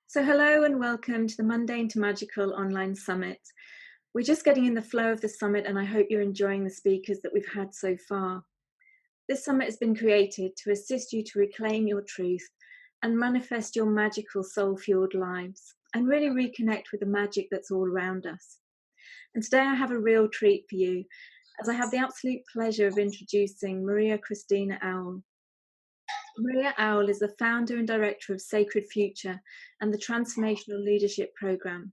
So hello and welcome to the Mundane to Magical online summit. We're just getting in the flow of the summit and I hope you're enjoying the speakers that we've had so far. This summit has been created to assist you to reclaim your truth and manifest your magical soul-fueled lives and really reconnect with the magic that's all around us. And today I have a real treat for you as I have the absolute pleasure of introducing Maria Christina Owl. Maria Owl is the founder and director of Sacred Future and the Transformational Leadership Program.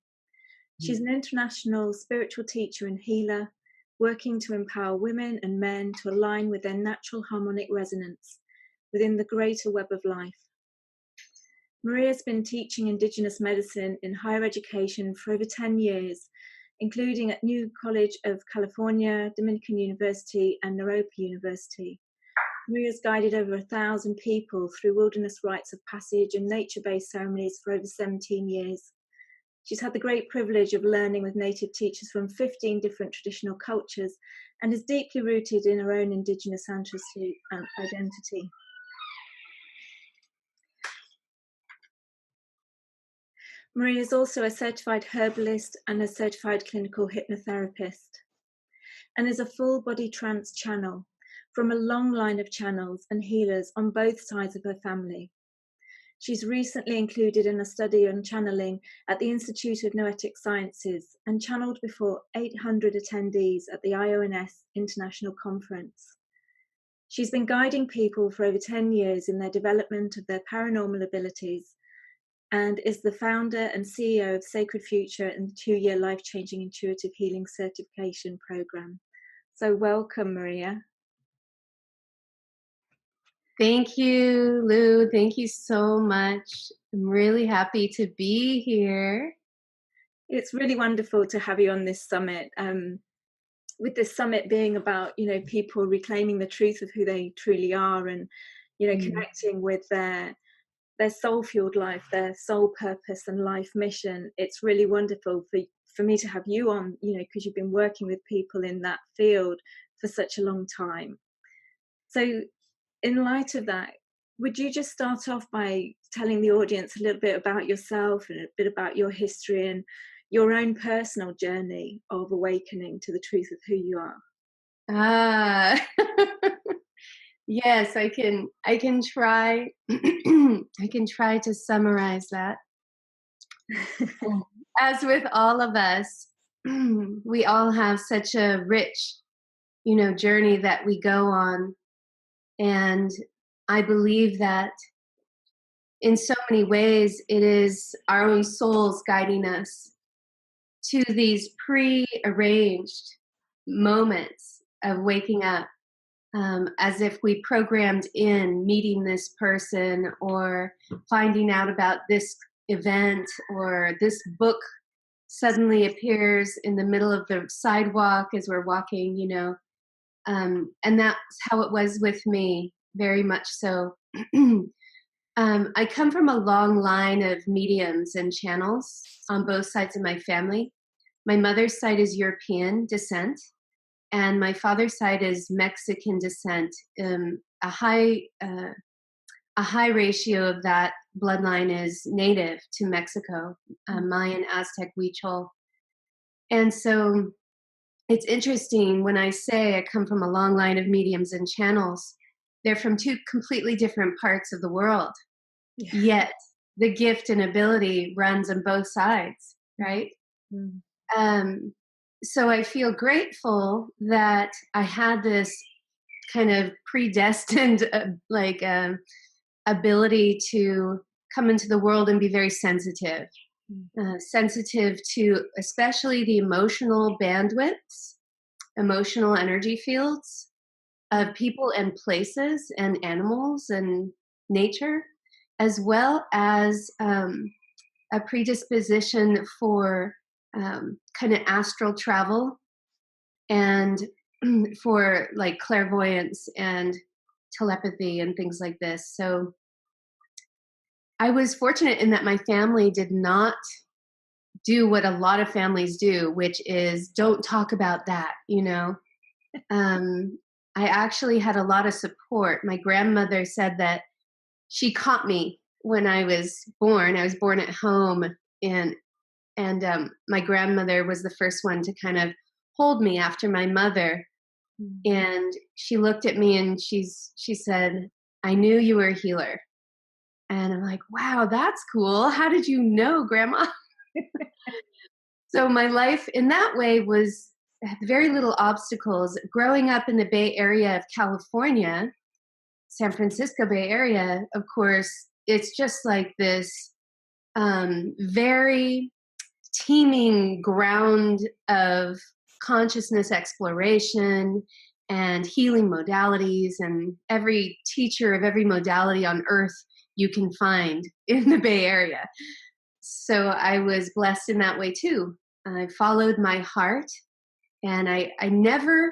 She's an international spiritual teacher and healer, working to empower women and men to align with their natural harmonic resonance within the greater web of life. Maria's been teaching Indigenous medicine in higher education for over 10 years, including at New College of California, Dominican University, and Naropa University. Maria's guided over 1,000 people through wilderness rites of passage and nature-based ceremonies for over 17 years. She's had the great privilege of learning with native teachers from 15 different traditional cultures and is deeply rooted in her own Indigenous ancestry and identity. Maria is also a certified herbalist and a certified clinical hypnotherapist and is a full body trance channel from a long line of channels and healers on both sides of her family. She's recently included in a study on channeling at the Institute of Noetic Sciences and channeled before 800 attendees at the IONS International Conference. She's been guiding people for over 10 years in their development of their paranormal abilities and is the founder and CEO of Sacred Future and the 2-year life-changing intuitive healing certification program. So welcome, Maria. Thank you, Lou. Thank you so much. I'm really happy to be here. It's really wonderful to have you on this summit. With this summit being about, people reclaiming the truth of who they truly are and, connecting with their soul-fueled life, their soul purpose and life mission. It's really wonderful for me to have you on, because you've been working with people in that field for such a long time. So in light of that, would you just start off by telling the audience a little bit about yourself and a bit about your history and your own personal journey of awakening to the truth of who you are? Yes, I can try. I can try to summarize that. As with all of us, we all have such a rich, journey that we go on. And I believe that in so many ways, it is our own souls guiding us to these pre-arranged moments of waking up, as if we programmed in meeting this person or finding out about this event, or this book suddenly appears in the middle of the sidewalk as we're walking, and that's how it was with me, very much so. I come from a long line of mediums and channels on both sides of my family. My mother's side is European descent, and my father's side is Mexican descent. A high ratio of that bloodline is native to Mexico, Mayan, Aztec, Huichol. And so it's interesting when I say I come from a long line of mediums and channels, they're from two completely different parts of the world. Yeah. Yet the gift and ability runs on both sides, right? Mm. So I feel grateful that I had this kind of predestined ability to come into the world and be very sensitive. Sensitive to especially the emotional bandwidths, emotional energy fields of people and places and animals and nature, as well as a predisposition for kind of astral travel and for like clairvoyance and telepathy and things like this. So I was fortunate in that my family did not do what a lot of families do, which is don't talk about that, I actually had a lot of support. My grandmother said that she caught me when I was born at home, and my grandmother was the first one to kind of hold me after my mother. Mm. And she looked at me and she said, "I knew you were a healer." And I'm like, "Wow, that's cool. How did you know, Grandma?" So my life in that way was had very little obstacles. Growing up in the Bay Area of California, San Francisco Bay Area, of course, it's just like this very teeming ground of consciousness exploration and healing modalities, and every teacher of every modality on earth you can find in the Bay Area. So I was blessed in that way too. I followed my heart, and I never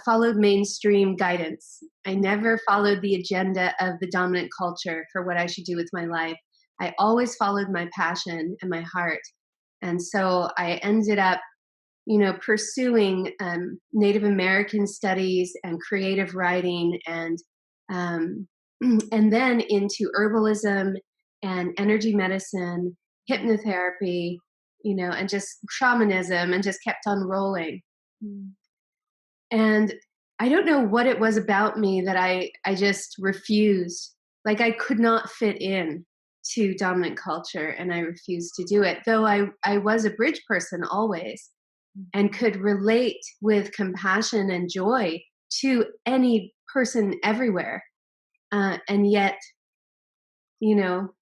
followed mainstream guidance. I never followed the agenda of the dominant culture for what I should do with my life. I always followed my passion and my heart. And so I ended up, pursuing Native American studies and creative writing, um, and then into herbalism and energy medicine, hypnotherapy, and just shamanism, and just kept on rolling. Mm. And I don't know what it was about me that I just refused. Like, I could not fit in to dominant culture, and I refused to do it. Though I was a bridge person always, and could relate with compassion and joy to any person everywhere. And yet,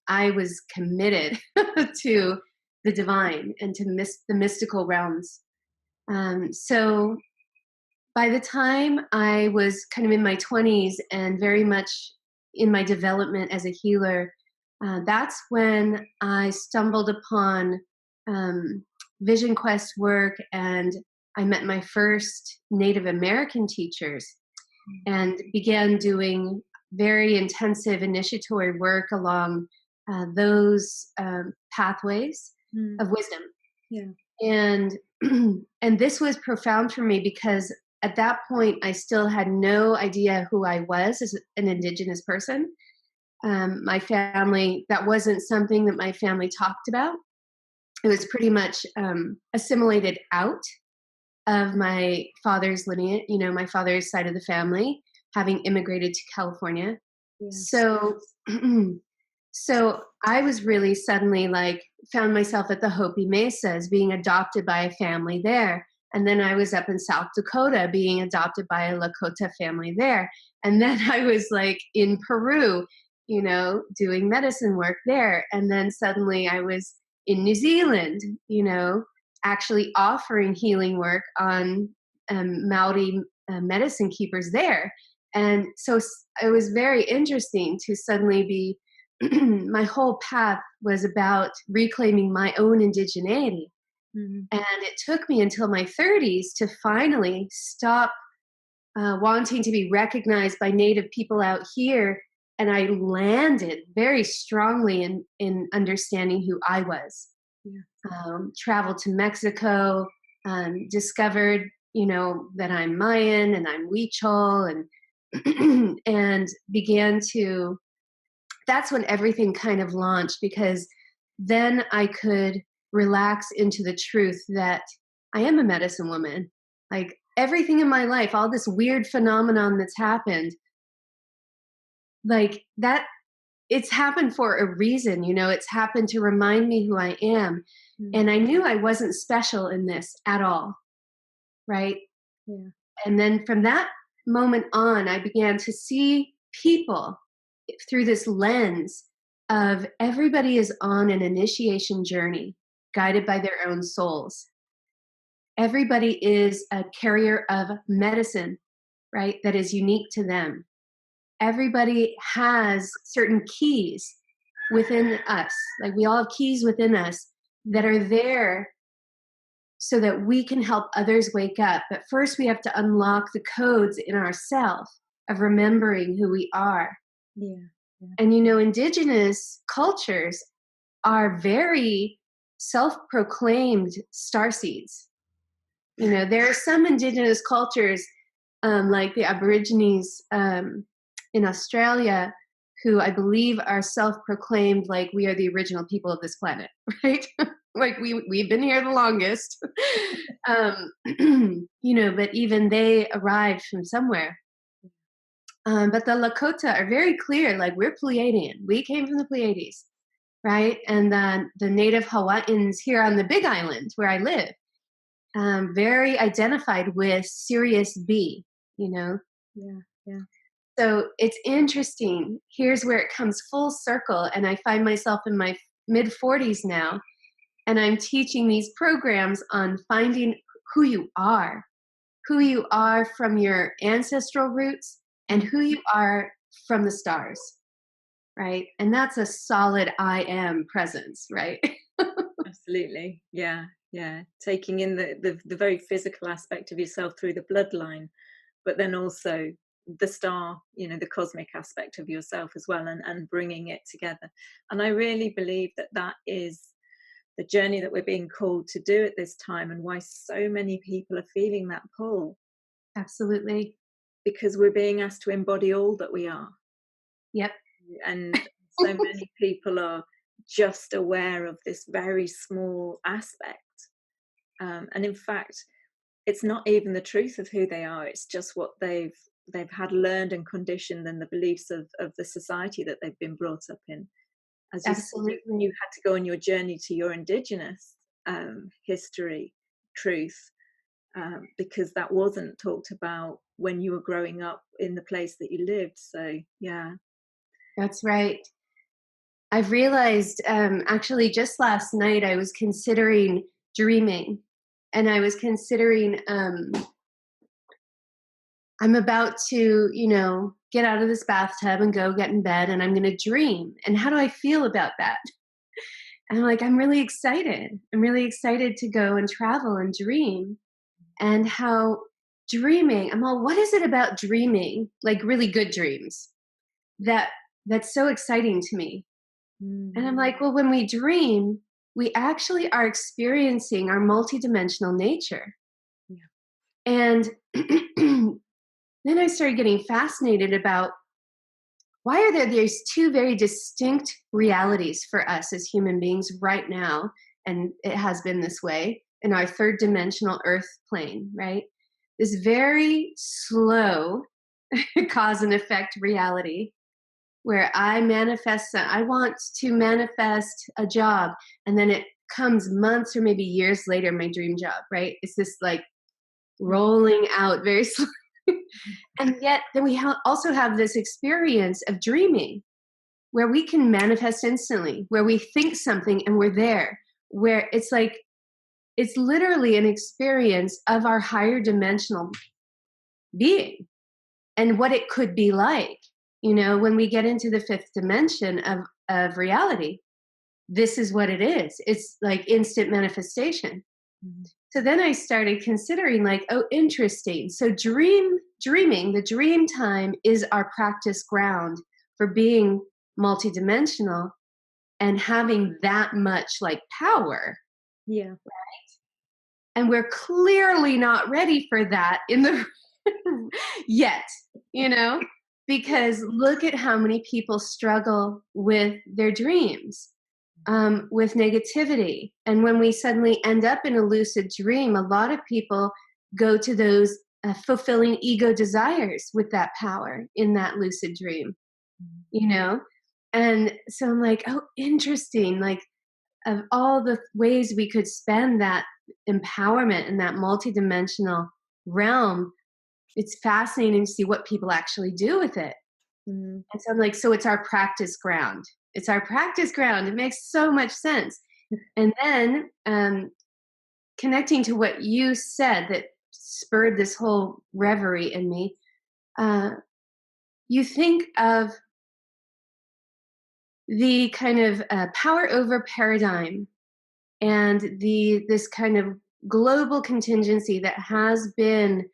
I was committed to the divine and to the mystical realms. So by the time I was kind of in my 20s and very much in my development as a healer, that's when I stumbled upon Vision Quest work, and I met my first Native American teachers and began doing very intensive initiatory work along those pathways Mm. of wisdom. Yeah. And and this was profound for me because at that point I still had no idea who I was as an Indigenous person. My family, that wasn't something that my family talked about. It was pretty much assimilated out of my father's lineage, my father's side of the family, having immigrated to California. Yeah. So, so I was really suddenly found myself at the Hopi Mesas being adopted by a family there. And then I was up in South Dakota being adopted by a Lakota family there. And then I was in Peru, doing medicine work there. And then suddenly I was in New Zealand, actually offering healing work on Maori medicine keepers there. And so it was very interesting to suddenly be, my whole path was about reclaiming my own indigeneity. Mm-hmm. And it took me until my 30s to finally stop wanting to be recognized by Native people out here. And I landed very strongly in understanding who I was. Yeah. Traveled to Mexico, discovered, that I'm Mayan and I'm Huichol, and and began to. That's when everything kind of launched, because then I could relax into the truth that I am a medicine woman. Like, everything in my life, all this weird phenomenon that's happened, like that, it's happened for a reason, it's happened to remind me who I am. Mm-hmm. And I knew I wasn't special in this at all. Right. Yeah. And then from that moment on, I began to see people through this lens of everybody is on an initiation journey guided by their own souls. Everybody is a carrier of medicine, right, that is unique to them. Everybody has certain keys within us. Like, we all have keys within us that are there so that we can help others wake up. But first we have to unlock the codes in ourselves of remembering who we are. Yeah. And Indigenous cultures are very self-proclaimed starseeds. There are some Indigenous cultures, like the Aborigines in Australia, who I believe are self-proclaimed like we are the original people of this planet, right? Like we've been here the longest. um, but even they arrived from somewhere. But the Lakota are very clear, like we're Pleiadian. We came from the Pleiades, right? And then the native Hawaiians here on the Big Island where I live, very identified with Sirius B, you know? Yeah, yeah. So it's interesting. Here's where it comes full circle. And I find myself in my mid 40s now, and I'm teaching these programs on finding who you are from your ancestral roots and who you are from the stars, right? And that's a solid I am presence, right? Absolutely. Yeah, yeah. Taking in the very physical aspect of yourself through the bloodline, but then also the star, the cosmic aspect of yourself as well, and bringing it together. And I really believe that that is the journey that we're being called to do at this time, and why so many people are feeling that pull, Absolutely. because we're being asked to embody all that we are. Yep. And so many people are just aware of this very small aspect. And in fact, it's not even the truth of who they are. It's just what they've had learned and conditioned, and the beliefs of the society that they've been brought up in. As you said, you Absolutely. had to go on your journey to your indigenous history, truth, because that wasn't talked about when you were growing up in the place that you lived. So yeah. That's right. I've realized actually just last night I was considering dreaming, and I was considering I'm about to, get out of this bathtub and go get in bed, and I'm going to dream. And how do I feel about that? And I'm like, I'm really excited. I'm really excited to go and travel and dream. And how dreaming, I'm all, what is it about dreaming, like really good dreams, that that's so exciting to me? And I'm like, well, when we dream, we actually are experiencing our multidimensional nature. Yeah. And then I started getting fascinated about why are there these two very distinct realities for us as human beings right now, and it has been this way in our third dimensional earth plane, right? This very slow cause and effect reality where I want to manifest a job, and then it comes months or maybe years later, my dream job, right? It's this like rolling out very slowly. And yet then we also have this experience of dreaming where we can manifest instantly, where we think something and we're there, where it's like, it's literally an experience of our higher dimensional being and what it could be like, when we get into the fifth dimension of reality. This is what it is. It's like instant manifestation. Mhm. So then I started considering like, oh, interesting. So dreaming, the dream time is our practice ground for being multidimensional and having that much like power. Yeah. And we're clearly not ready for that in the yet, because look at how many people struggle with their dreams, with negativity. And when we suddenly end up in a lucid dream, a lot of people go to those fulfilling ego desires with that power in that lucid dream, And so I'm like, oh, interesting. Like, of all the ways we could spend that empowerment in that multidimensional realm, it's fascinating to see what people actually do with it. Mm. And so I'm like, so it's our practice ground. It's our practice ground. It makes so much sense. And then connecting to what you said that spurred this whole reverie in me, you think of the kind of power over paradigm and this kind of global contingency that has been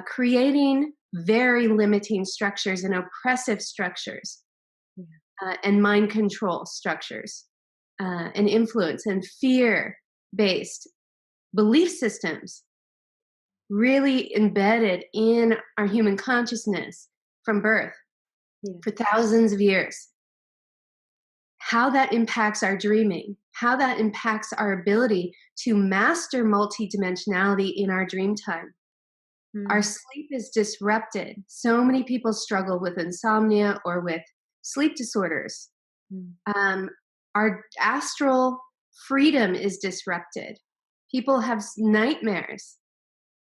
creating very limiting structures and oppressive structures, and mind control structures, and influence and fear based belief systems really embedded in our human consciousness from birth. Yeah. for thousands of years. How that impacts our dreaming, how that impacts our ability to master multidimensionality in our dream time. Our Mm. sleep is disrupted. So many people struggle with insomnia or with sleep disorders. Mm. Um, our astral freedom is disrupted. People have nightmares.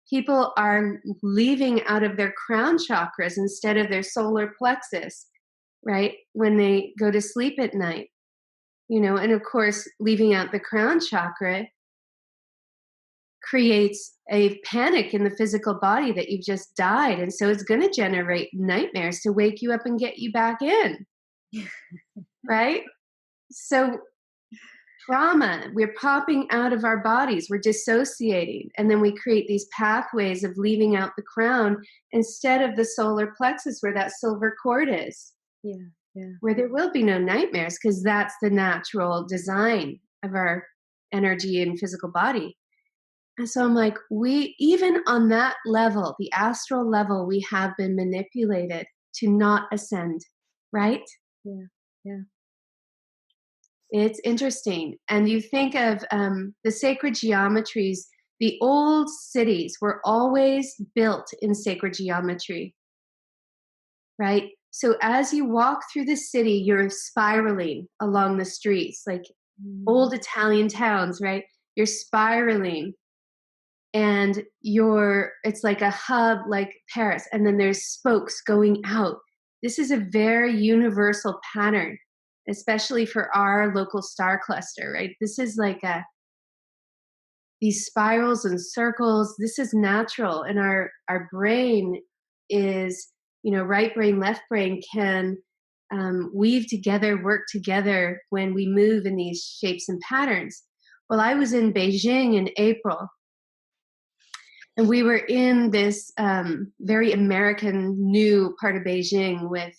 People are leaving out of their crown chakras instead of their solar plexus, right? When they go to sleep at night, and of course, leaving out the crown chakra creates a panic in the physical body that you've just died. And so it's going to generate nightmares to wake you up and get you back in, right? So trauma, we're popping out of our bodies, we're dissociating, and then we create these pathways of leaving out the crown instead of the solar plexus where that silver cord is, Yeah. Yeah. where there will be no nightmares because that's the natural design of our energy and physical body. And so I'm like, we, even on that level, the astral level, we have been manipulated to not ascend, right? Yeah. Yeah. It's interesting. And you think of the sacred geometries, the old cities were always built in sacred geometry, right? So as you walk through the city, you're spiraling along the streets, like Mm. old Italian towns, right? You're spiraling and it's like a hub like Paris, and then there's spokes going out. This is a very universal pattern, especially for our local star cluster, right? This is like these spirals and circles. This is natural, and our brain is, right brain, left brain can weave together, work together when we move in these shapes and patterns. Well, I was in Beijing in April, and we were in this very American new part of Beijing with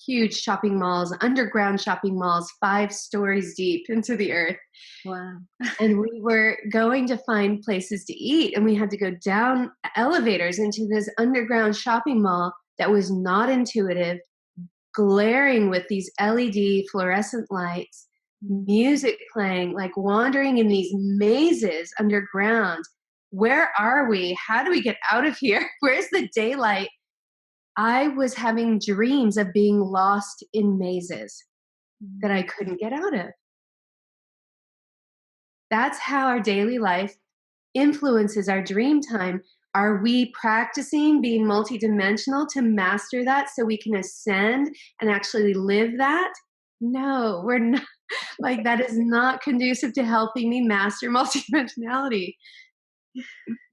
huge shopping malls, underground shopping malls, 5 stories deep into the earth. Wow. And we were going to find places to eat, and we had to go down elevators into this underground shopping mall that was not intuitive, glaring with these LED fluorescent lights, Mm. music playing, like wandering in these mazes underground. Where are we? How do we get out of here? Where's the daylight? I was having dreams of being lost in mazes that I Mm. couldn't get out of. That's how our daily life influences our dream time. Are we practicing being multidimensional to master that so we can ascend and actually live that? No, we're not. Like, that is not conducive to helping me master multidimensionality.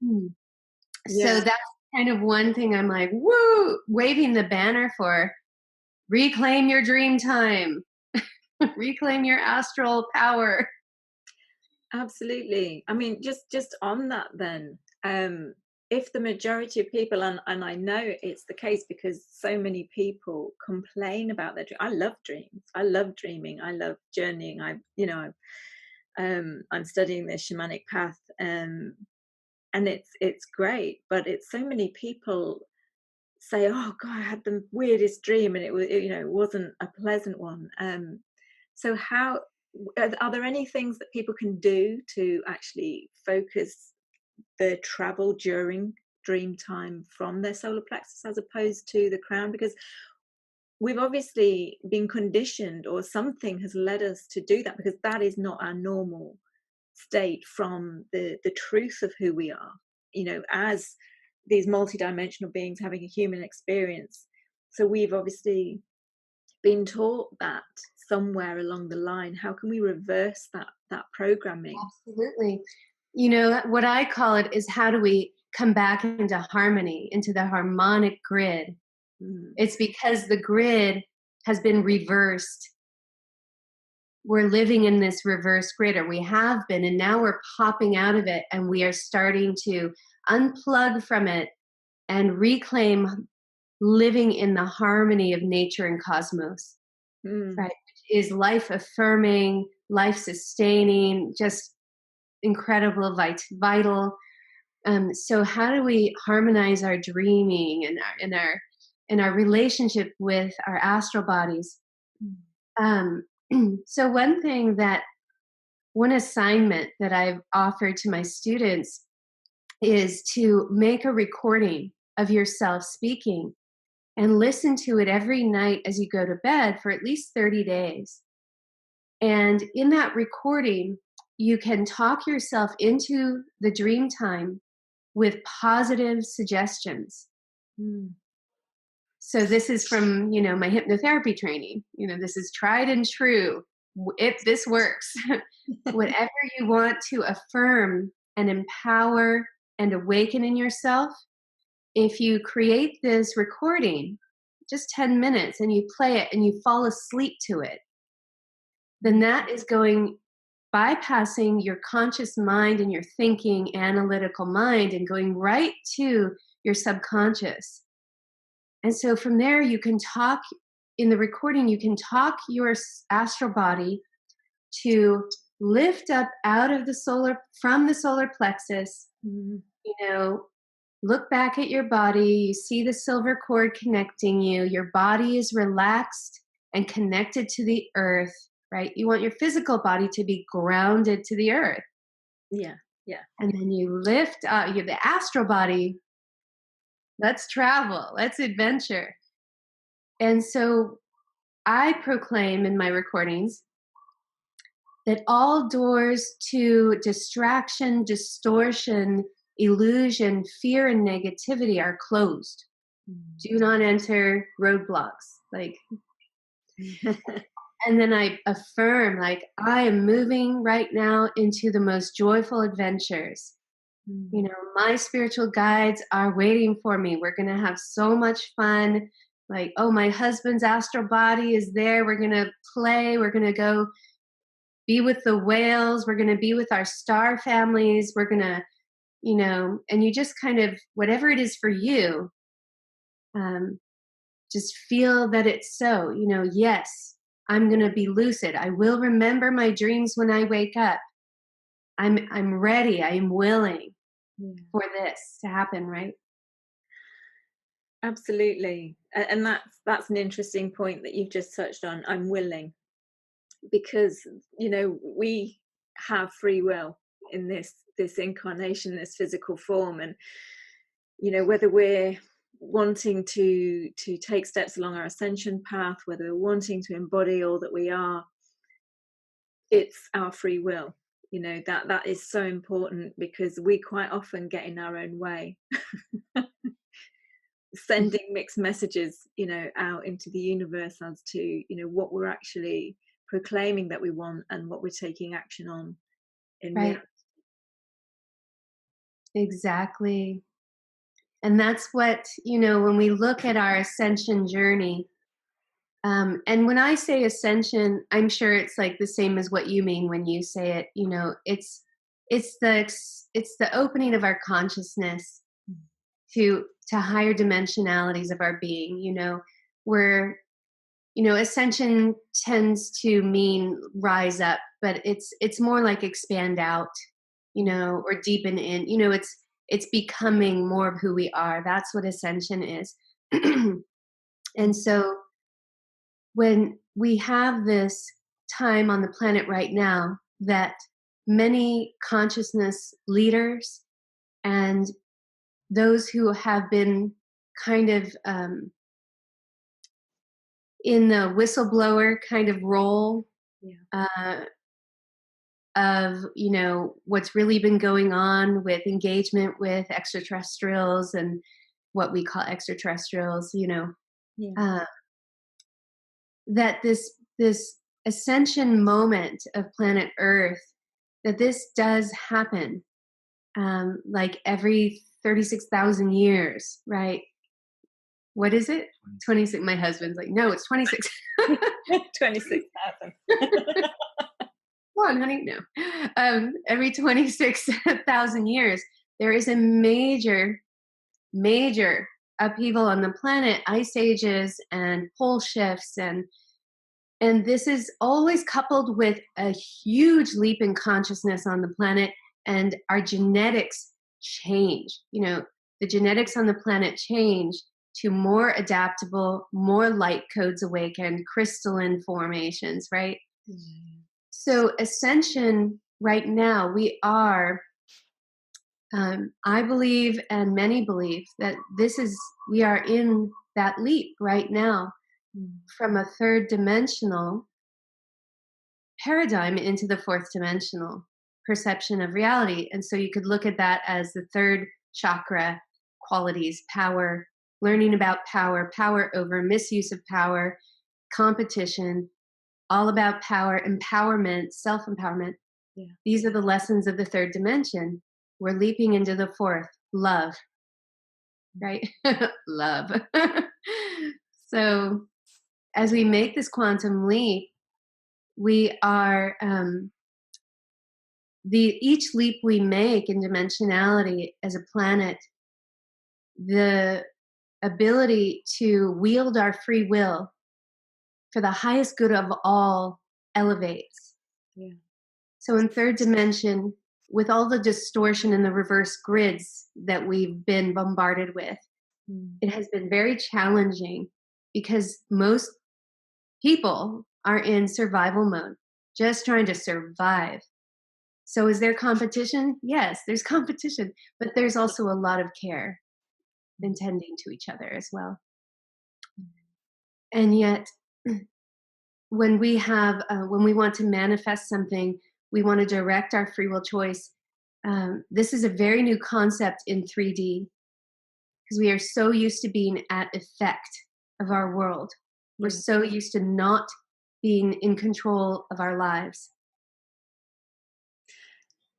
Mhm. So Yeah. that's kind of one thing I'm like, woo, waving the banner for. Reclaim your dream time. Reclaim your astral power. Absolutely. I mean, just on that then, if the majority of people, and I know it's the case because so many people complain about their dream. I love dreams. I love dreaming. I love journeying. I'm studying the shamanic path, and it's great. But it's so many people say, "Oh God, I had the weirdest dream, and it wasn't a pleasant one." So how are there any things that people can do to actually focus their travel during dream time from their solar plexus as opposed to the crown? Because we've obviously been conditioned, or something has led us to do that, because that is not our normal state from the truth of who we are, as these multidimensional beings having a human experience. So we've obviously been taught that somewhere along the line. How can we reverse that programming? Absolutely. What I call it is, how do we come back into harmony, into the harmonic grid? Mm. It's because the grid has been reversed. We're living in this reverse grid, or we have been, and now we're popping out of it, and we are starting to unplug from it and reclaim living in the harmony of nature and cosmos, Mm. right? Is life affirming, life sustaining, just incredible, vital. So how do we harmonize our dreaming and our and our relationship with our astral bodies. Um, so one assignment that I've offered to my students is to make a recording of yourself speaking and listen to it every night as you go to bed for at least 30 days. And in that recording, you can talk yourself into the dream time with positive suggestions. Mm. So this is from, my hypnotherapy training. This is tried and true. If this works, whatever you want to affirm and empower and awaken in yourself, if you create this recording, just 10 minutes, and you play it and you fall asleep to it, then that is bypassing your conscious mind and your thinking analytical mind and going right to your subconscious. And so from there, you can talk in the recording, you can talk your astral body to lift up out of from the solar plexus. Look back at your body, you see the silver cord connecting you, your body is relaxed and connected to the earth, right? You want your physical body to be grounded to the earth. Yeah. And then you lift up the astral body. Let's travel, let's adventure. And so I proclaim in my recordings that all doors to distraction, distortion, illusion, fear, and negativity are closed. Do not enter roadblocks. And then I affirm, I am moving right now into the most joyful adventures. My spiritual guides are waiting for me. We're going to have so much fun. My husband's astral body is there. We're going to play. We're going to go be with the whales. We're going to be with our star families. We're going to, and you just kind of, whatever it is for you, just feel that it's so, yes, I'm going to be lucid. I will remember my dreams when I wake up. I'm ready. I am willing for this to happen, right? Absolutely. And that's an interesting point that you've just touched on. I'm willing, because we have free will in this incarnation, this physical form, and whether we're wanting to take steps along our ascension path, whether we're wanting to embody all that we are, it's our free will. That is so important, because we quite often get in our own way. Sending mixed messages out into the universe as to what we're actually proclaiming that we want and what we're taking action on in reality. Exactly. And that's what, when we look at our ascension journey, and when I say ascension, I'm sure it's the same as what you mean when you say it. It's the opening of our consciousness to higher dimensionalities of our being. Where ascension tends to mean rise up, but it's more like expand out, or deepen in. It's becoming more of who we are. That's what ascension is. And so when we have this time on the planet right now that many consciousness leaders and those who have been kind of in the whistleblower kind of role of what's really been going on with engagement with extraterrestrials and what we call extraterrestrials, that this ascension moment of planet Earth, that this does happen every 36,000 years, right? What is it? 26. My husband's no, it's 26. 26,000. Come on, honey. No. Every 26,000 years, there is a major upheaval on the planet, ice ages and pole shifts, and this is always coupled with a huge leap in consciousness on the planet, and our genetics change. The genetics on the planet change to more adaptable, more light codes awakened, crystalline formations, right? Mm. So ascension right now, we are, I believe, and many believe that we are in that leap right now Mm. from a third dimensional paradigm into the fourth dimensional perception of reality. And so you could look at that as the third chakra qualities: power, learning about power, power over misuse of power, competition, all about power, empowerment, self empowerment. Yeah. These are the lessons of the third dimension. We're leaping into the fourth: love, right? Love. So as we make this quantum leap, we are each leap we make in dimensionality as a planet, the ability to wield our free will for the highest good of all elevates. Yeah. So in third dimension, with all the distortion and the reverse grids that we've been bombarded with, Mm. it has been very challenging because most people are in survival mode, just trying to survive. So is there competition? Yes, there's competition, but there's also a lot of care and tending to each other as well. And yet, when we want to manifest something, we want to direct our free will choice. This is a very new concept in 3D because we are so used to being at effect of our world. We're Yeah. so used to not being in control of our lives.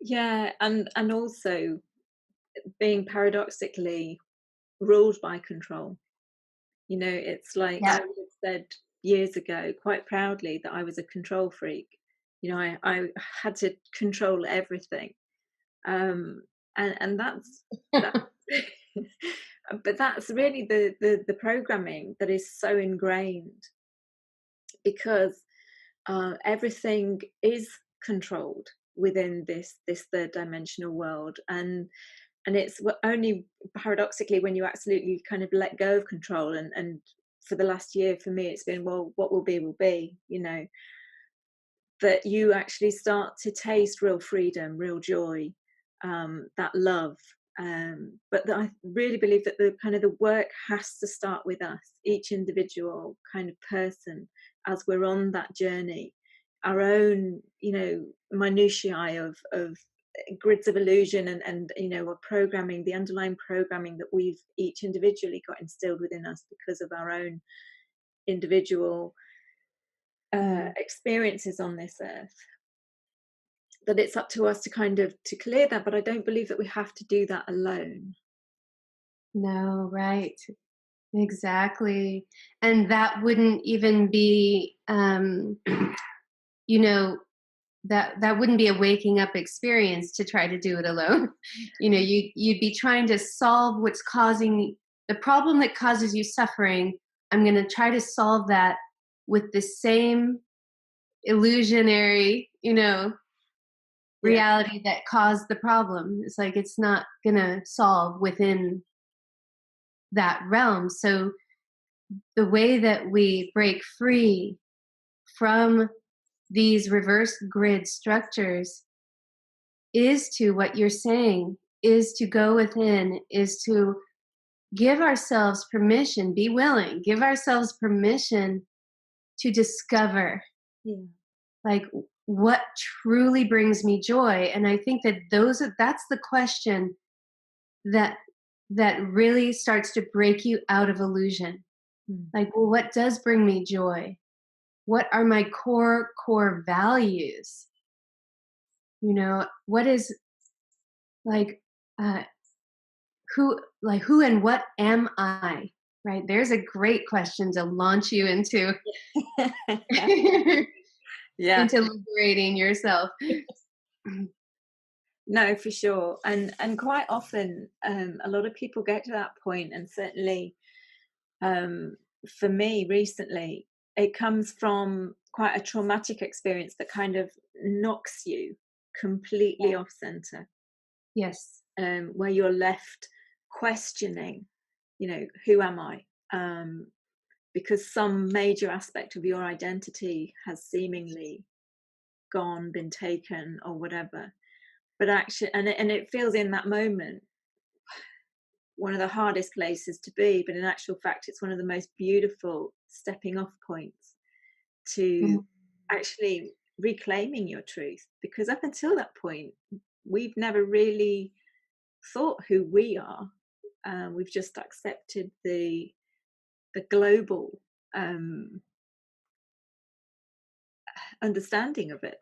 Yeah, and also being paradoxically ruled by control. You know, it's like I Yeah. would have said years ago quite proudly that I was a control freak. You know, I had to control everything. And that but that's really the programming that is so ingrained because everything is controlled within this third dimensional world, and it's only paradoxically when you absolutely kind of let go of control, and for the last year for me it's been, well, what will be, you know, that you actually start to taste real freedom, real joy, that love. But I really believe that the kind of the work has to start with us, each individual kind of person, as we're on that journey. Our own, you know, minutiae of grids of illusion and you know, our programming, the underlying programming that we've each individually got instilled within us because of our own individual Mm. experiences on this earth, that it's up to us to kind of to clear that. But I don't believe that we have to do that alone. No, right. Exactly. And that wouldn't even be, you know, that wouldn't be a waking up experience to try to do it alone. You know, you'd be trying to solve what's causing the problem that causes you suffering. I'm going to try to solve that with the same illusionary, you know, Yeah. reality that caused the problem. It's like it's not going to solve within that realm. So the way that we break free from these reverse grid structures is to what you're saying, is to go within, is to give ourselves permission, be willing, give ourselves permission to discover Yeah. like what truly brings me joy. And I think that that's the question that really starts to break you out of illusion. Mm. Like, well, what does bring me joy? What are my core values? You know, what is like uh who and what am I? Right? There's a great question to launch you into Yeah. into liberating yourself. No, for sure. And quite often, a lot of people get to that point, and certainly um, for me recently, it comes from quite a traumatic experience that kind of knocks you completely off center, Yes. where you're left questioning. who am I? Because some major aspect of your identity has seemingly gone, been taken, or whatever. But actually, and it feels in that moment one of the hardest places to be. But in actual fact, it's one of the most beautiful stepping off points to Mhm. actually reclaiming your truth. Because up until that point, we've never really thought who we are. We've just accepted the global um, understanding of it.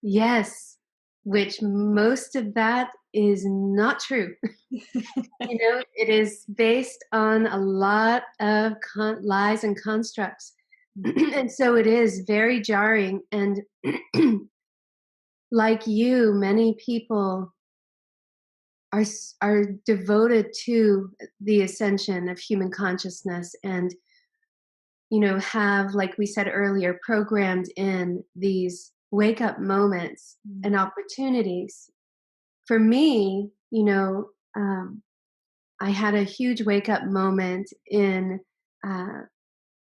Yes, which most of that is not true. It is based on a lot of lies and constructs. And so it is very jarring. And like you, many people are devoted to the ascension of human consciousness, and have, like we said earlier, programmed in these wake up moments and opportunities. For me, I had a huge wake up moment in uh,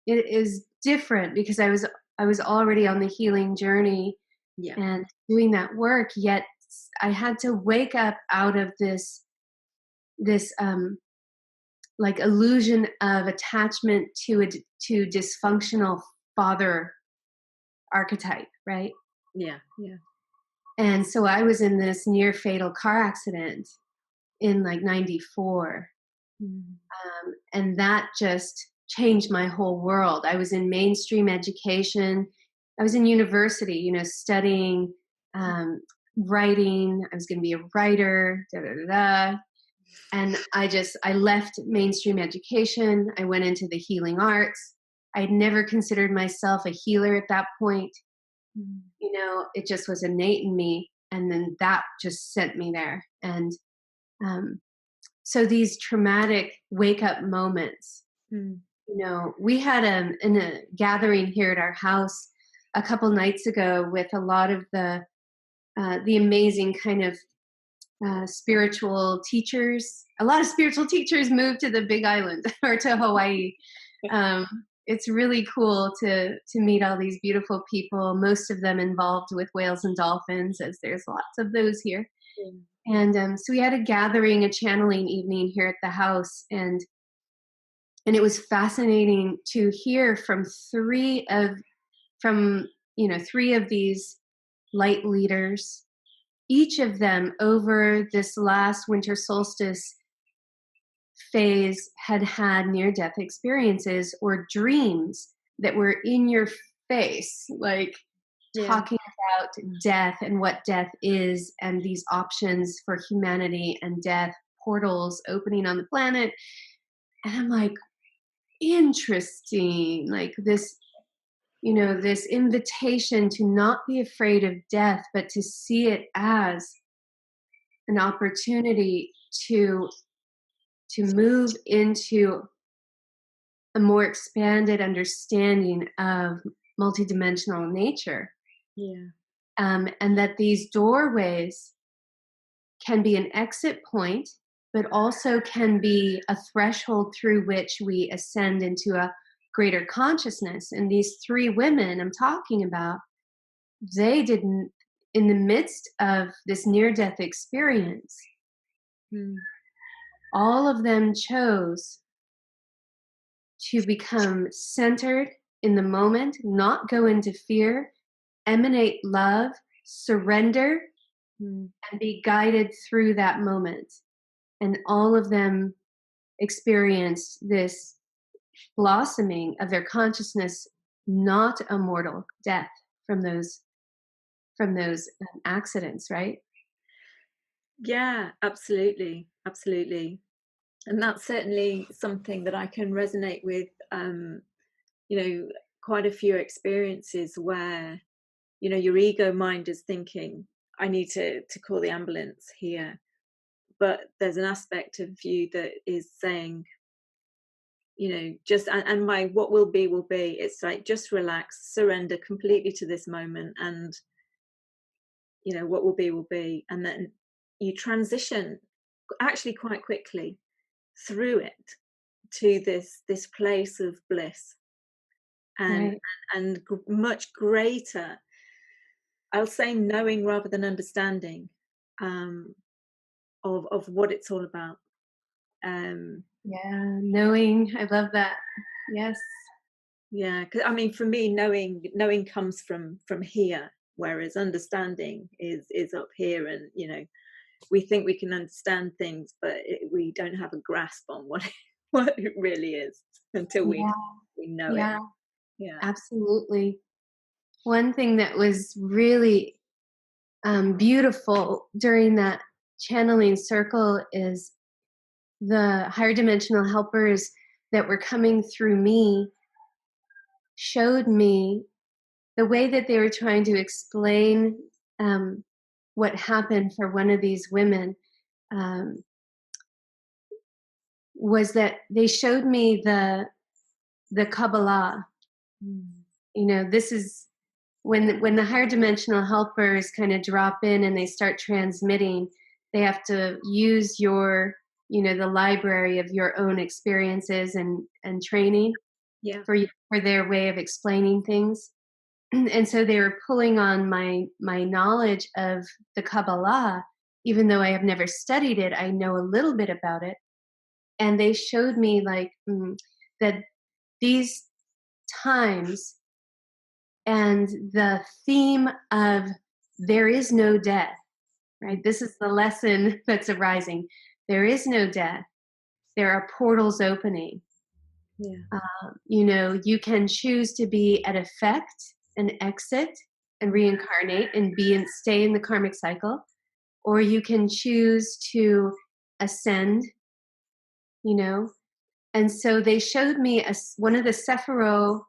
it is different because I was already on the healing journey Yeah, and doing that work, yet I had to wake up out of this like illusion of attachment to dysfunctional father archetype, right? yeah, yeah. And so I was in this near fatal car accident in like 94. Mm. And that just changed my whole world. I was in mainstream education. I was in university, studying, writing. I was going to be a writer, da da da da. And I left mainstream education. I went into the healing arts. I had never considered myself a healer at that point. Mm. It just was innate in me. And then that just sent me there. And um, so these traumatic wake up moments, Mm. we had a gathering here at our house a couple nights ago with a lot of the amazing kind of spiritual teachers. A lot of spiritual teachers moved to the Big Island or to Hawaii. Um, it's really cool to meet all these beautiful people. Most of them involved with whales and dolphins, as there's lots of those here. Mm. And so we had a gathering, a channeling evening here at the house, and it was fascinating to hear from three of these light leaders. Each of them over this last winter solstice phase had had near death experiences or dreams that were in your face, like Yeah. talking about death and what death is and these options for humanity and death, portals opening on the planet. And I'm like, interesting. Like this invitation to not be afraid of death, but to see it as an opportunity to move into a more expanded understanding of multidimensional nature, Yeah. and that these doorways can be an exit point, but also can be a threshold through which we ascend into a greater consciousness. And these three women I'm talking about, they didn't, in the midst of this near death experience, Mm. all of them chose to become centered in the moment, not go into fear, emanate love, surrender, Mm. and be guided through that moment. And all of them experienced this blossoming of their consciousness, not a mortal death from those accidents, right? Yeah, absolutely, absolutely. And that's certainly something that I can resonate with. You know, quite a few experiences where your ego mind is thinking, "I need to call the ambulance here," but there's an aspect of you that is saying, just and my what will be. It's like just relax, surrender completely to this moment, and what will be, and then you transition actually quite quickly through it. to this place of bliss, and Right. much greater, I'll say, knowing rather than understanding, um, of what it's all about. Um, Yeah. Knowing. I love that. Yes. yeah, 'cause, I mean, for me, knowing comes from here, whereas understanding is up here, and we think we can understand things, but we don't have a grasp on what what it really is until we Yeah. know it. Yeah. Yeah. Absolutely. One thing that was really beautiful during that channeling circle is the higher dimensional helpers that were coming through me showed me the way that they were trying to explain um, what happened for one of these women um, was that they showed me the Kabbalah. Mm. This is when the higher dimensional helpers kind of drop in and they start transmitting. They have to use the library of your own experiences and training Yeah. for their way of explaining things. And so they were pulling on my knowledge of the Kabbalah, even though I have never studied it. I know a little bit about it, and they showed me like that these times and the theme of there is no death, right? This is the lesson that's arising. There is no death. There are portals opening. Yeah. You can choose to be at effect and exit and reincarnate and be and stay in the karmic cycle, or you can choose to ascend, you know. And so they showed me one of the Sephiroth,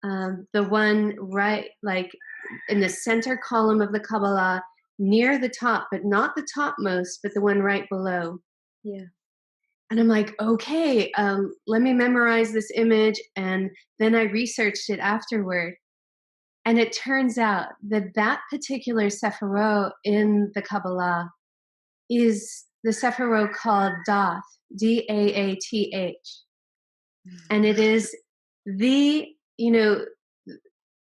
the one right, like in the center column of the Kabbalah, near the top, but not the topmost, but the one right below. Yeah. And I'm like, okay, let me memorize this image. And then I researched it afterward. And it turns out that that particular Sephiroth in the Kabbalah is the Sephiroth called Dath, Daath. And it is the,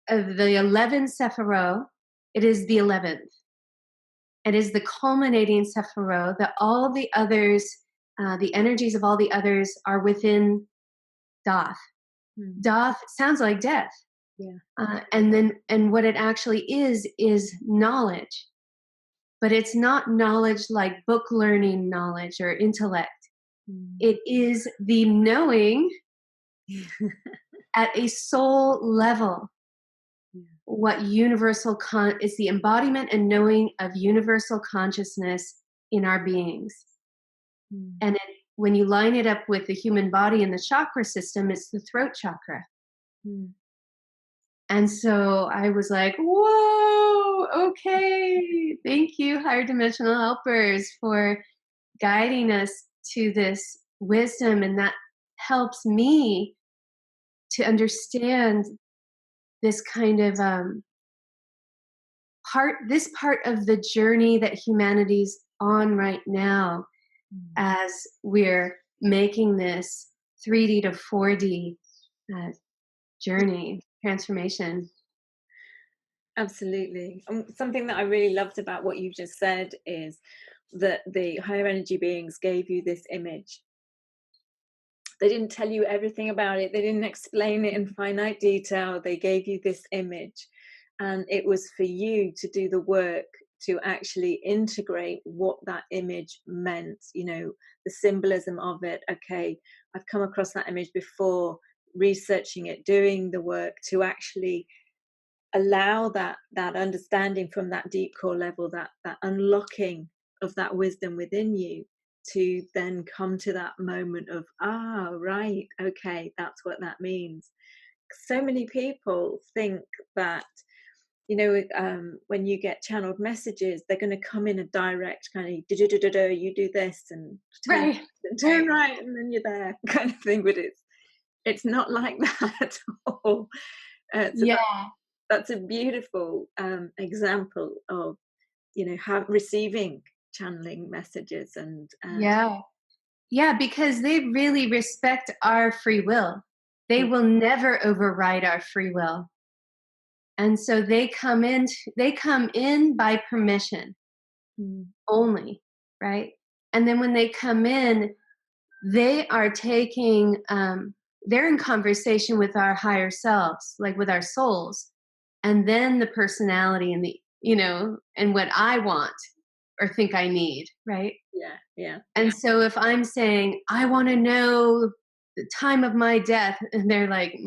of the 11 Sephiroth, it is the 11th. It is the culminating Sephiroth that all the others, the energies of all the others are within Dath. Mm. Dath sounds like death. Yeah. And what it actually is knowledge. But it's not knowledge like book learning knowledge or intellect. Mm. It is the knowing at a soul level Yeah. what is the embodiment and knowing of universal consciousness in our beings. Mm. And when you line it up with the human body and the chakra system, it's the throat chakra. Mm. And so I was like, whoa, okay. Thank you, higher dimensional helpers, for guiding us to this wisdom. And that helps me to understand this kind of this part of the journey that humanity's on right now Mm. as we're making this 3D to 4D uh, journey transformation. Absolutely. Something that I really loved about what you just said is that the higher energy beings gave you this image. They didn't tell you everything about it. They didn't explain it in finite detail. They gave you this image, and it was for you to do the work to actually integrate what that image meant, the symbolism of it. Okay, I've come across that image before, researching it, doing the work to actually allow that understanding from that deep core level, that unlocking of that wisdom within you, to then come to that moment of, right, okay, that's what that means. So many people think that, when you get channeled messages, they're going to come in a direct kind of you do this and Right. turn right and then you're there kind of thing, but it's not like that at all. So Yeah. that's a beautiful example of receiving channeling messages, and Yeah. Yeah, because they really respect our free will. They Mm, will never override our free will. And so they come in by permission mm, only, right? And then when they come in, they are taking they're in conversation with our higher selves, like with our souls, and then the personality and the, and what I want or think I need, right? yeah, yeah, And so if I'm saying, I want to know the time of my death, and they're like,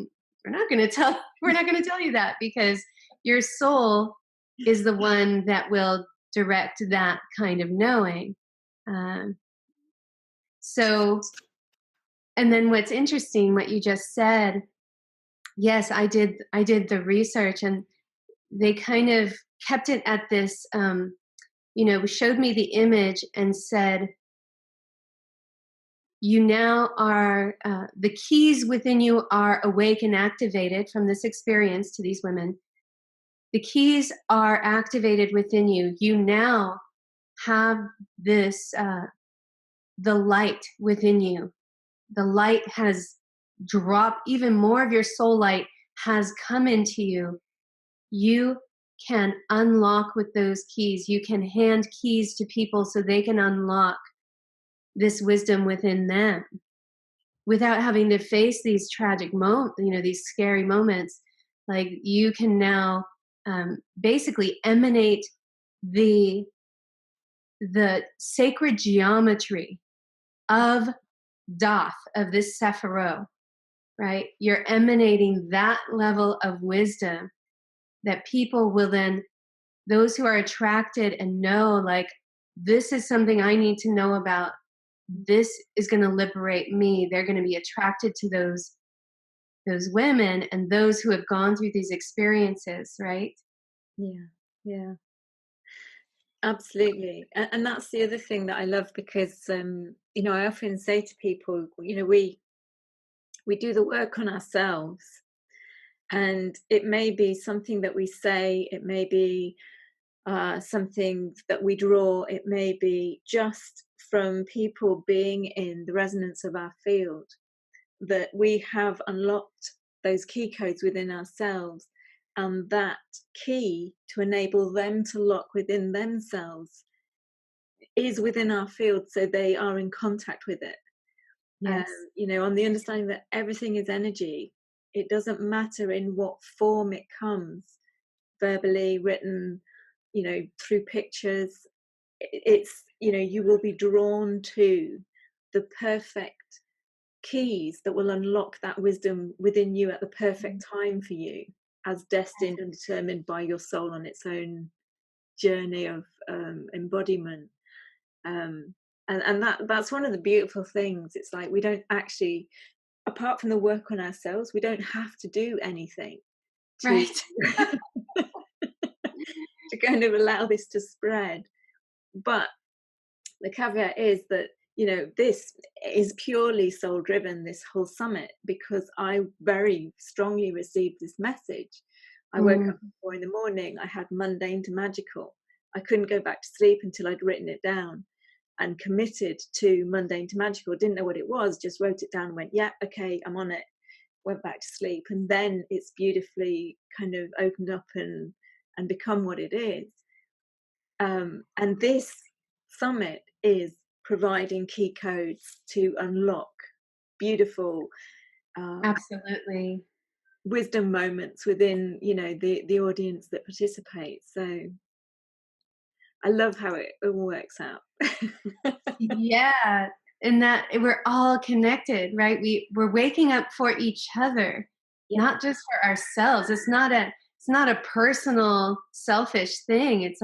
we're not going to tell you that, because your soul is the one that will direct that kind of knowing. Um, so, and then what's interesting, what you just said, yes, I did the research, and they kind of kept it at this, showed me the image and said, you now are the keys within you are awake and activated from this experience to these women. The keys are activated within you. You now have this the light within you. The light has dropped, even more of your soul light has come into you. You can unlock with those keys. You can hand keys to people so they can unlock this wisdom within them without having to face these tragic moments, these scary moments. Like, you can now basically emanate the sacred geometry of Doth, of this Sephiro, right? You're emanating that level of wisdom that people will then, those who are attracted and know, like, this is something I need to know about. This is going to liberate me. They're going to be attracted to those women and those who have gone through these experiences, right? yeah, yeah. Absolutely. And that's the other thing that I love, because I often say to people, we do the work on ourselves, and it may be something that we say, it may be something that we draw, it may be just from people being in the resonance of our field, that we have unlocked those key codes within ourselves, and that key to enable them to lock within themselves is within our field, so they are in contact with it. um, Yes. on the understanding that everything is energy. It doesn't matter in what form it comes, verbally, written, through pictures. It's, you will be drawn to the perfect keys that will unlock that wisdom within you at the perfect time for you, as destined and determined by your soul on its own journey of embodiment. um, and that's one of the beautiful things. It's like, we don't actually, apart from the work on ourselves, we don't have to do anything to Right. to kind of allow this to spread. But the caveat is that, this is purely soul driven, this whole summit, because I very strongly received this message. I woke Mm, up at 4 in the morning, I had mundane to magical. I couldn't go back to sleep until I'd written it down and committed to mundane to magical. Didn't know what it was, just wrote it down and went, yeah, okay, I'm on it. Went back to sleep. And then it's beautifully kind of opened up and become what it is. And this summit is providing key codes to unlock beautiful uh, absolutely. wisdom moments within, the audience that participates. So I love how it all works out. Yeah. And that we're all connected, right? We're waking up for each other, Yeah, not just for ourselves. It's not a personal selfish thing. It's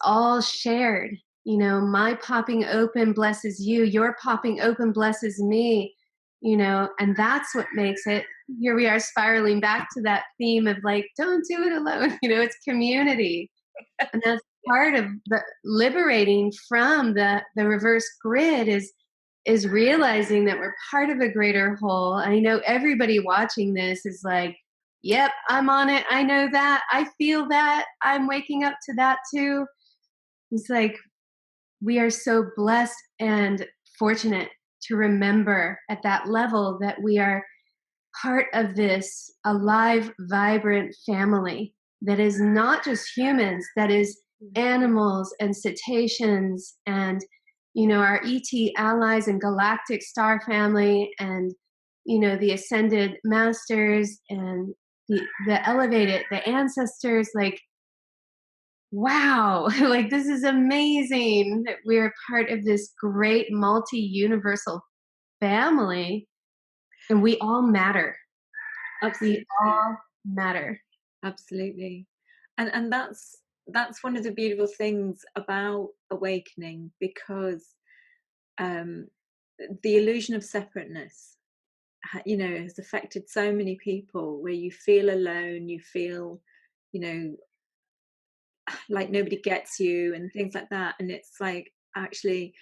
all shared. My popping open blesses you, your popping open blesses me, and that's what makes it. Here we are spiraling back to that theme of, like, don't do it alone. It's community. And that's part of the liberating from the reverse grid, is realizing that we're part of a greater whole. I know everybody watching this is like, yep, I'm on it. I know that. I feel that. I'm waking up to that too. It's like, we are so blessed and fortunate to remember at that level that we are part of this alive, vibrant family that is not just humans, that is animals and cetaceans and, our ET allies and galactic star family and, the ascended masters and the elevated, the ancestors, like, wow, like this is amazing that we're part of this great multi-universal family and we all matter. We Absolutely. all matter. Absolutely. And that's one of the beautiful things about awakening, because um the illusion of separateness, has affected so many people, where you feel alone, you feel, you know like nobody gets you and things like that. And it's like, actually,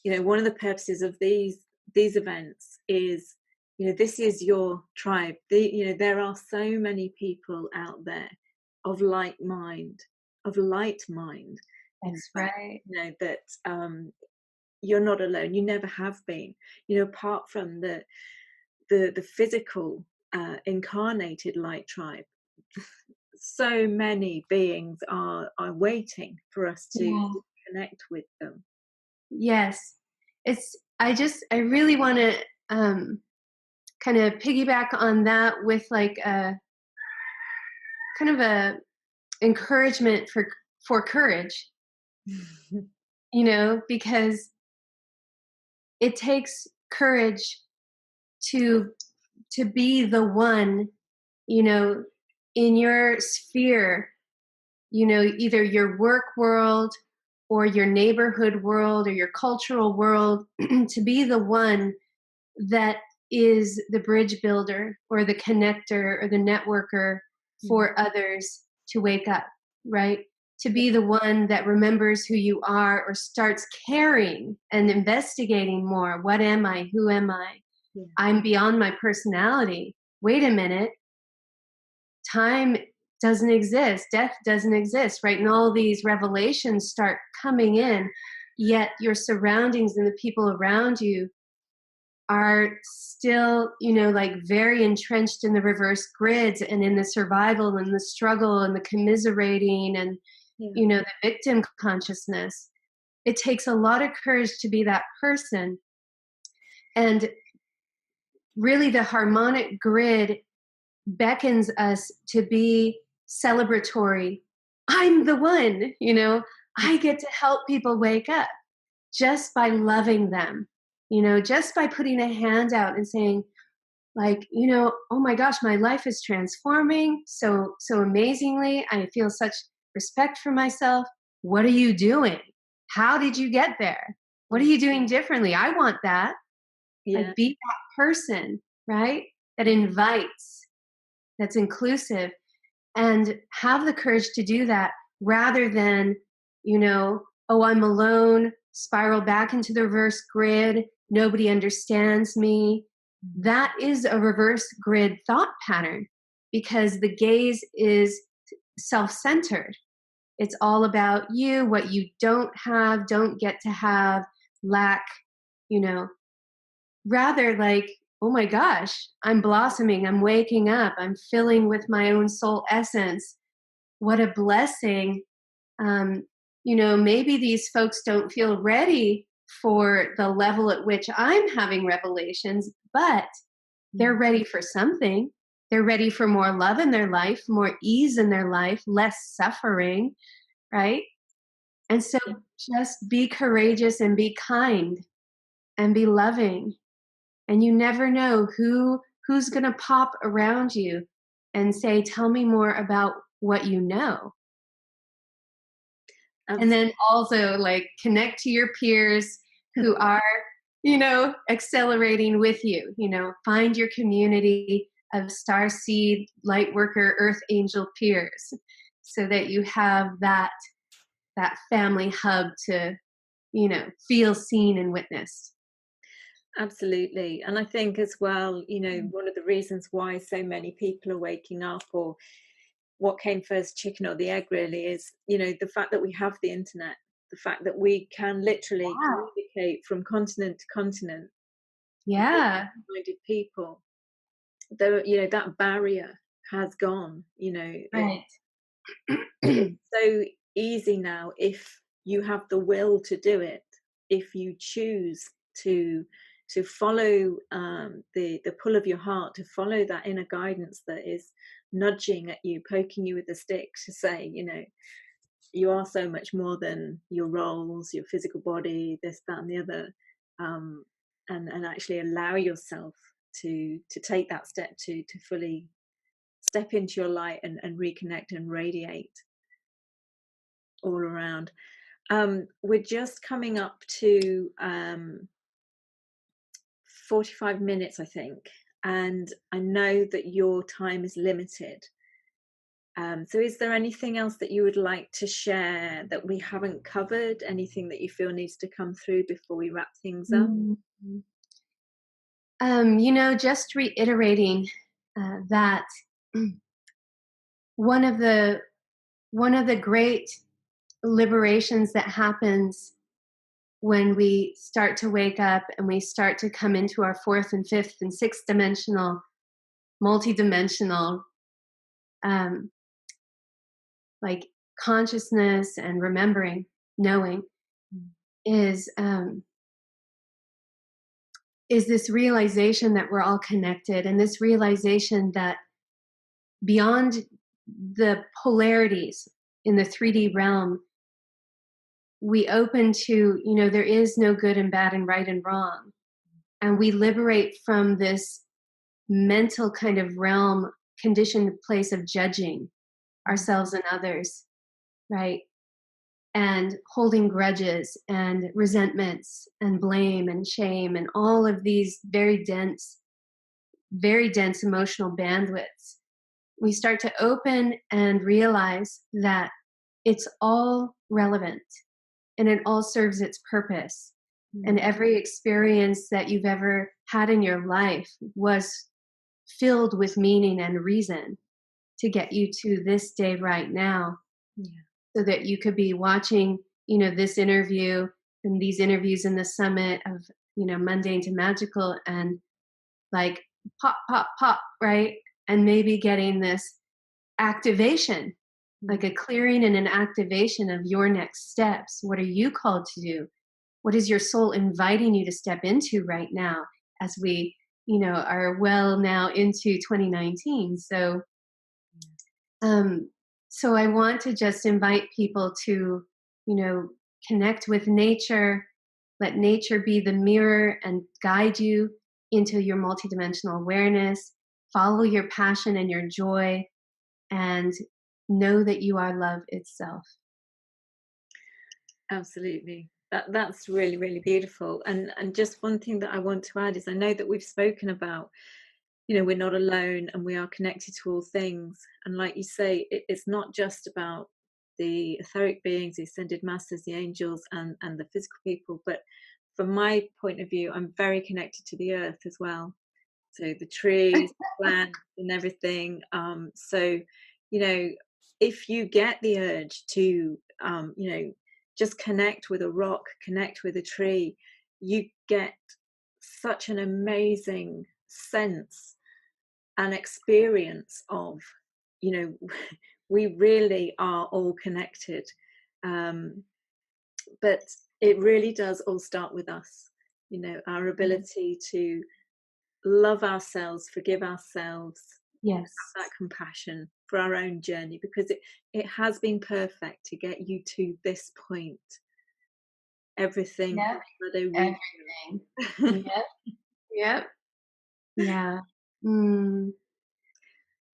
one of the purposes of these events is, this is your tribe. There are so many people out there of like mind, of light mind, in That's fact, right. that you're not alone. You never have been. Apart from the physical incarnated light tribe, so many beings are waiting for us to Yeah. connect with them. Yes. I really want to kind of piggyback on that with like a kind of a encouragement for courage, because it takes courage to be the one, you know, in your sphere, either your work world or your neighborhood world or your cultural world, to be the one that is the bridge builder or the connector or the networker Mm. for others to wake up, right? To be the one that remembers who you are or starts caring and investigating more. What am I? Who am I? Yeah. I'm beyond my personality. Wait a minute. Time doesn't exist. Death doesn't exist, right? And all these revelations start coming in, yet your surroundings and the people around you are still, like very entrenched in the reverse grids and in the survival and the struggle and the commiserating and, Yeah. the victim consciousness. It takes a lot of courage to be that person. And really, the harmonic grid beckons us to be celebratory. I'm the one, I get to help people wake up just by loving them, just by putting a hand out and saying, like, oh my gosh, my life is transforming so amazingly. I feel such respect for myself. What are you doing? How did you get there? What are Mm. you doing differently? I want that. Yeah. Like, be that person, right? That invites, that's inclusive, and have the courage to do that rather than, oh, I'm alone, spiral back into the reverse grid, nobody understands me. That is a reverse grid thought pattern because the gaze is self centered. It's all about you, what you don't have, don't get to have, lack, you know, rather like, oh my gosh, I'm blossoming, I'm waking up, I'm filling with my own soul essence. What a blessing. um, maybe these folks don't feel ready for the level at which I'm having revelations, but they're Mm. ready for something. They're ready for more love in their life, more ease in their life, less suffering, right? And so Yeah. just be courageous and be kind and be loving. And you never know who's going to pop around you and say, tell me more about what you know. And Absolutely. then also like connect to your peers who are, accelerating with you, find your community of star seed, light worker, earth angel peers so that you have that family hub to, feel seen and witnessed. Absolutely. And I think as well, one of the reasons why so many people are waking up, or what came first, chicken or the egg, really, is, the fact that we have the internet. the fact that we can literally Wow. communicate from continent to continent with Yeah. like-minded people. Though, you know, that barrier has gone, you know, Right. it's so easy now if you have the will to do it, if you choose to follow the pull of your heart, to follow that inner guidance that is nudging at you, poking you with a stick to say, you know, you are so much more than your roles, your physical body, this, that, and the other, um, and actually allow yourself to take that step to fully step into your light and reconnect and radiate all around. We're just coming up to 45 minutes, I think, and I know that your time is limited. So is there anything else that you would like to share that we haven't covered? Anything that you feel needs to come through before we wrap things up? Mhm. Just reiterating that one of the great liberations that happens when we start to wake up and we start to come into our fourth and fifth and sixth dimensional, multidimensional, um, like consciousness and remembering, knowing, is this realization that we're all connected, and this realization that beyond the polarities in the 3D realm, we open to, there is no good and bad and right and wrong. And we liberate from this mental kind of realm, conditioned place of judging ourselves and others, right? And holding grudges and resentments and blame and shame and all of these very dense emotional bandwidths. We start to open and realize that it's all relevant and it all serves its purpose. And every experience that you've ever had in your life was filled with meaning and reason to get you to this day right now. Yeah. So that you could be watching, this interview and these interviews in the summit of, mundane to magical, and like pop, pop, pop, right? And maybe getting this activation, like a clearing and an activation of your next steps. What are you called to do? What is your soul inviting you to step into right now as we, are well now into 2019? Um, so I want to just invite people to, connect with nature, let nature be the mirror and guide you into your multidimensional awareness, follow your passion and your joy, and know that you are love itself. Absolutely. That's really, really beautiful. And just one thing that I want to add is, I know that we've spoken about, you know, we're not alone and we are connected to all things. And like you say, it's not just about the etheric beings, the ascended masters, the angels, and the physical people. But from my point of view, I'm very connected to the earth as well. So the trees, plants, and everything. So, you know, if you get the urge to, you know, just connect with a rock, connect with a tree, you get such an amazing sense and experience of, you know, we really are all connected. Um, but it really does all start with us, you know, our ability to love ourselves, forgive ourselves, Yes. have that compassion for our own journey, because it has been perfect to get you to this point. Everything has Yep. had a Everything. reason. Yep. Yep. Yeah. Mm.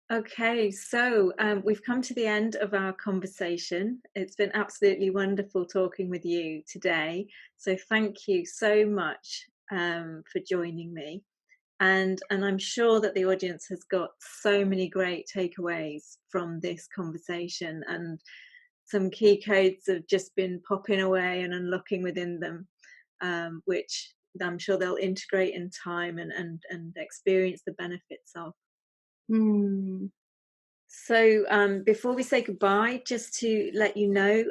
Okay, so we've come to the end of our conversation. It's been absolutely wonderful talking with you today. So thank you so much for joining me. And I'm sure that the audience has got so many great takeaways from this conversation, and some key codes have just been popping away and unlocking within them, which I'm sure they'll integrate in time and experience the benefits of. Mm. So before we say goodbye, just to let you know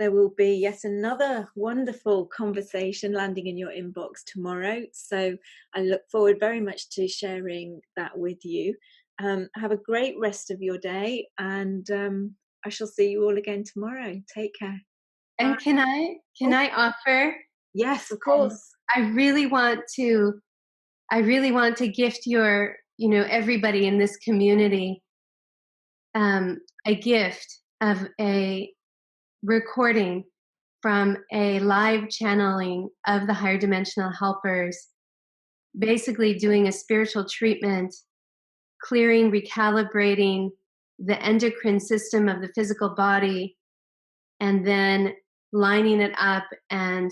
there will be yet another wonderful conversation landing in your inbox tomorrow. So I look forward very much to sharing that with you. Have a great rest of your day, and I shall see you all again tomorrow. Take care. Bye. And can Oh, I offer? yes, of Um, course. I really want to gift everybody in this community a gift of a recording from a live channeling of the higher dimensional helpers, basically doing a spiritual treatment, clearing, recalibrating the endocrine system of the physical body, and then lining it up and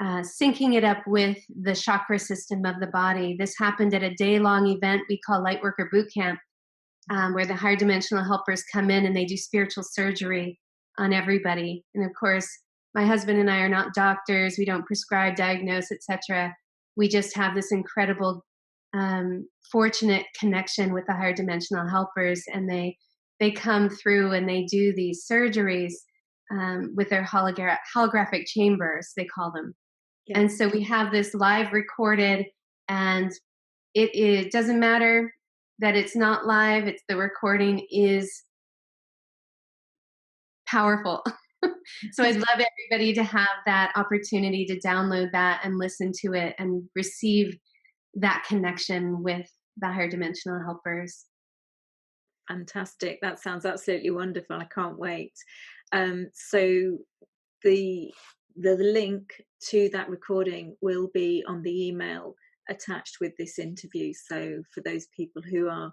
syncing it up with the chakra system of the body. This happened at a day-long event we call Lightworker Boot Camp, where the higher dimensional helpers come in and they do spiritual surgery on everybody. And of course, my husband and I are not doctors. We don't prescribe, diagnose, etc. We just have this incredible, fortunate connection with the higher dimensional helpers, and they come through and they do these surgeries with their holographic chambers, they call them. Yeah. And so we have this live recorded, and it doesn't matter that it's not live, it's the recording is powerful. So I'd love everybody to have that opportunity to download that and listen to it and receive that connection with the higher dimensional helpers. Fantastic. That sounds absolutely wonderful. I can't wait. So the link to that recording will be on the email attached with this interview. So for those people who are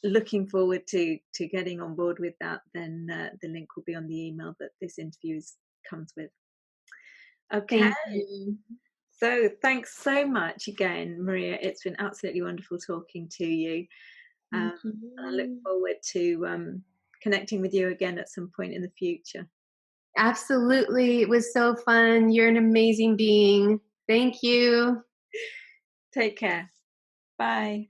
looking forward to getting on board with that, then the link will be on the email that this interview comes with. Okay. Thank you. So thanks so much again, Maria. It's been absolutely wonderful talking to you. Thank I look you. forward to connecting with you again at some point in the future. Absolutely. It was so fun. You're an amazing being. Thank you. Take care. Bye.